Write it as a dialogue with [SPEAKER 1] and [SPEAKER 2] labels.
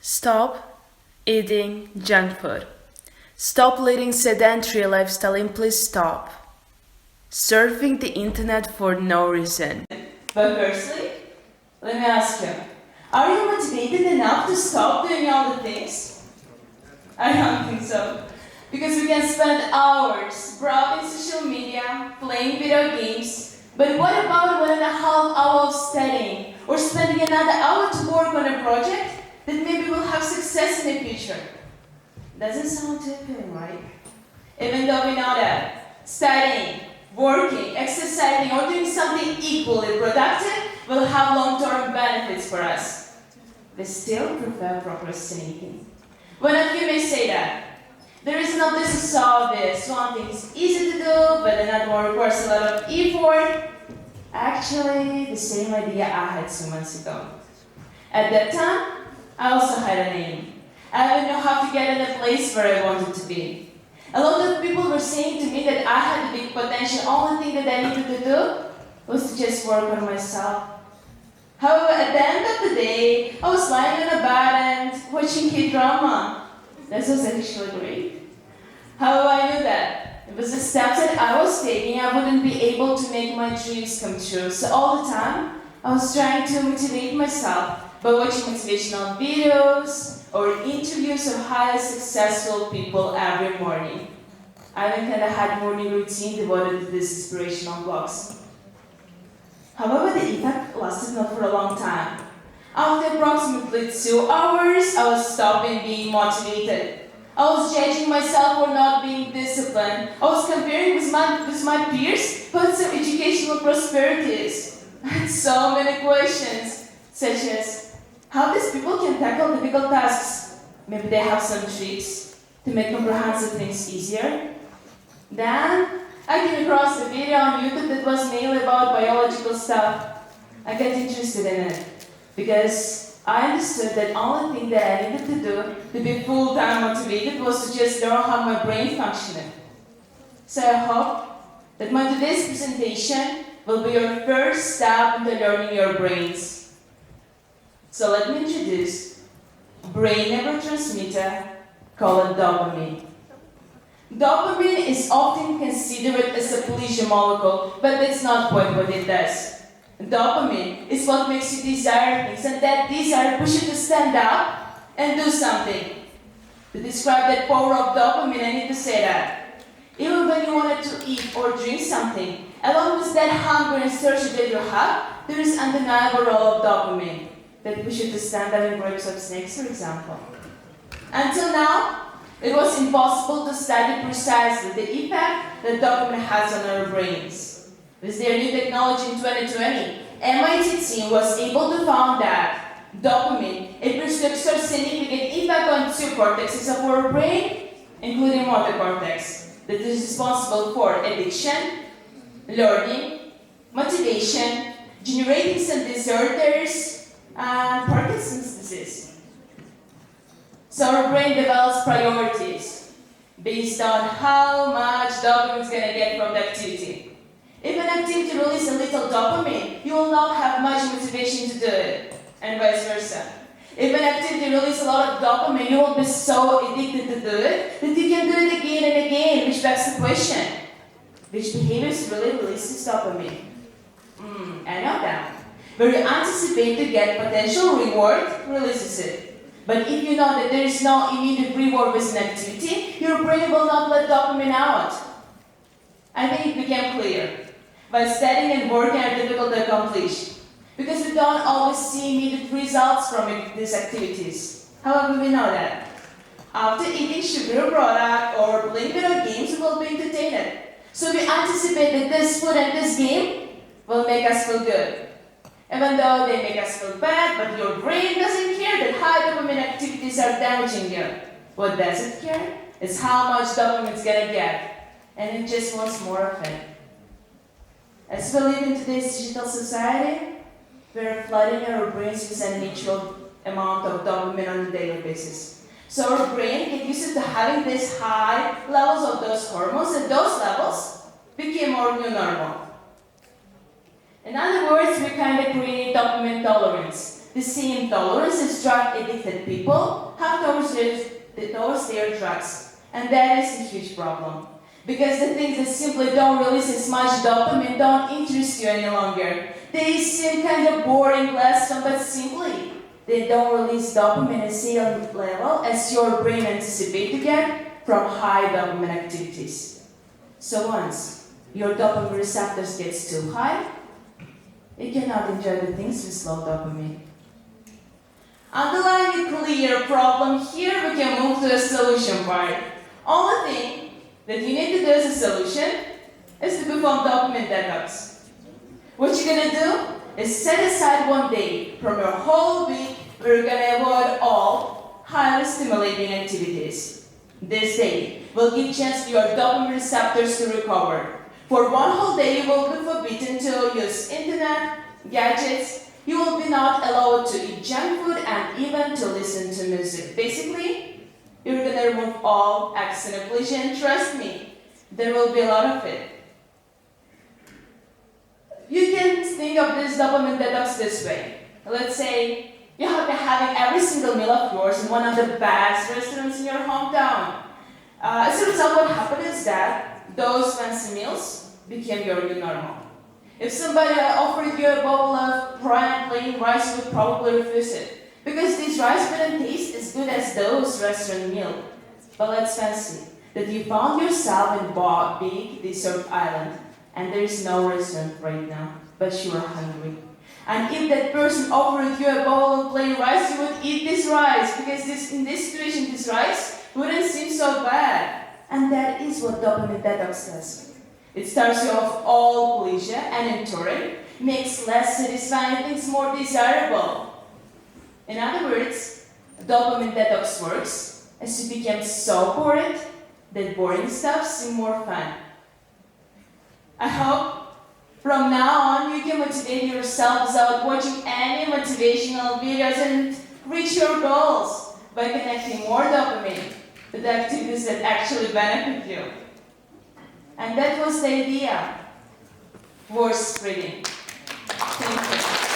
[SPEAKER 1] Stop eating junk food. Stop leading sedentary lifestyle and please stop surfing the internet for no reason.
[SPEAKER 2] But firstly, let me ask you, are you motivated enough to stop doing all the things? I don't think so. Because we can spend hours browsing social media, playing video games, but what about 1.5 hours of studying or spending another hour to work on a project that maybe will have success in the future? Doesn't sound too appealing, right? Even though we know that studying, working, exercising, or doing something equally productive will have long-term benefits for us, we still prefer procrastinating. One of you may say that the reason of this is so obvious. One thing is easy to do, but another one requires a lot of effort. Actually, the same idea I had 2 months ago. At that time, I also had a name. I didn't know how to get in the place where I wanted to be. A lot of people were saying to me that I had a big potential. Only thing that I needed to do was to just work on myself. However, at the end of the day, I was lying on a bed and watching K-drama. That was actually great. However, I knew that it was the steps that I was taking, I wouldn't be able to make my dreams come true. So all the time, I was trying to motivate myself by watching motivational videos or interviews of highly successful people every morning. I even kind of had morning routine devoted to these inspirational blogs. However, the effect lasted not for a long time. After approximately 2 hours, I was stopping being motivated. I was judging myself for not being disciplined. I was comparing with my peers who had some educational prosperities. I had so many questions, such as, how these people can tackle difficult tasks? Maybe they have some tricks to make comprehensive things easier? Then, I came across a video on YouTube that was mainly about biological stuff. I got interested in it because I understood that the only thing that I needed to do to be full-time motivated was to just learn how my brain functioned. So I hope that my today's presentation will be your first step into learning your brains. So let me introduce brain neurotransmitter called dopamine. Dopamine is often considered as a pleasure molecule, but that's not quite what it does. Dopamine is what makes you desire things, and that desire pushes you to stand up and do something. To describe that power of dopamine, I need to say that even when you wanted to eat or drink something, along with that hunger and thirst that you have, there is undeniable role of dopamine that pushes you to stand up and grab some snacks, for example. Until now, it was impossible to study precisely the effect that dopamine has on our brains. With their new technology in 2020, MIT team was able to find that dopamine appears to exert significant impact on 2 cortexes of our brain, including motor cortex, that is responsible for addiction, learning, motivation, generating some disorders, and Parkinson's disease. So our brain develops priorities based on how much dopamine is going to get from the activity. If an activity releases a little dopamine, you will not have much motivation to do it, and vice versa. If an activity releases a lot of dopamine, you will be so addicted to do it that you can do it again and again, which begs the question, which behaviors really releases dopamine? I know that. Where you anticipate to get potential reward, releases it. But if you know that there is no immediate reward with an activity, your brain will not let dopamine out. I think it became clear. But studying and working are difficult to accomplish because we don't always see immediate results from these activities. However, we know that after eating sugary product or playing video games, we will be entertained. So we anticipate that this food and this game will make us feel good. Even though they make us feel bad, but your brain doesn't care that high dopamine activities are damaging you. What does it care? It's how much dopamine it's gonna get. And it just wants more of it. As we live in today's digital society, we're flooding our brains with a natural amount of dopamine on a daily basis. So our brain gets used to having these high levels of those hormones, and those levels became our new normal. In other words, we kind of create dopamine tolerance. the same tolerance as drug-addicted people have towards their drugs. And that is a huge problem. Because the things that simply don't release as much dopamine don't interest you any longer. They seem kind of boring, less fun, but simply they don't release dopamine at the same level as your brain anticipates to get from high dopamine activities. So once your dopamine receptors gets too high, you cannot enjoy the things with low dopamine. Underlying a clear problem here, we can move to the solution part. Only thing that you need to do as a solution is to perform dopamine detox. What you're gonna do is set aside one day from your whole week where you're gonna avoid all highly stimulating activities. This day will give chance to your dopamine receptors to recover. For one whole day, you will be forbidden to use internet, gadgets. You will be not allowed to eat junk food and even to listen to music. Basically, you're gonna remove all external pleasure, and trust me, there will be a lot of it. You can think of this dopamine detox this way. Let's say you have been having every single meal of yours in one of the best restaurants in your hometown. As a result, what happened is that those fancy meals became your new normal. If somebody offered you a bowl of plain rice, you would probably refuse it. Because this rice wouldn't taste as good as those restaurant meals. But let's fancy that you found yourself in a big desert island and there is no restaurant right now, but you are hungry. And if that person offered you a bowl of plain rice, you would eat this rice because in this situation, this rice wouldn't seem so bad. And that is what dopamine detox does. It starts you off all pleasure and in turn makes less satisfying things more desirable. In other words, dopamine detox works as you become so bored that boring stuff seems more fun. I hope from now on you can motivate yourself without watching any motivational videos and reach your goals by connecting more dopamine to the activities that actually benefit you. And that was the idea worth spreading. Thank you.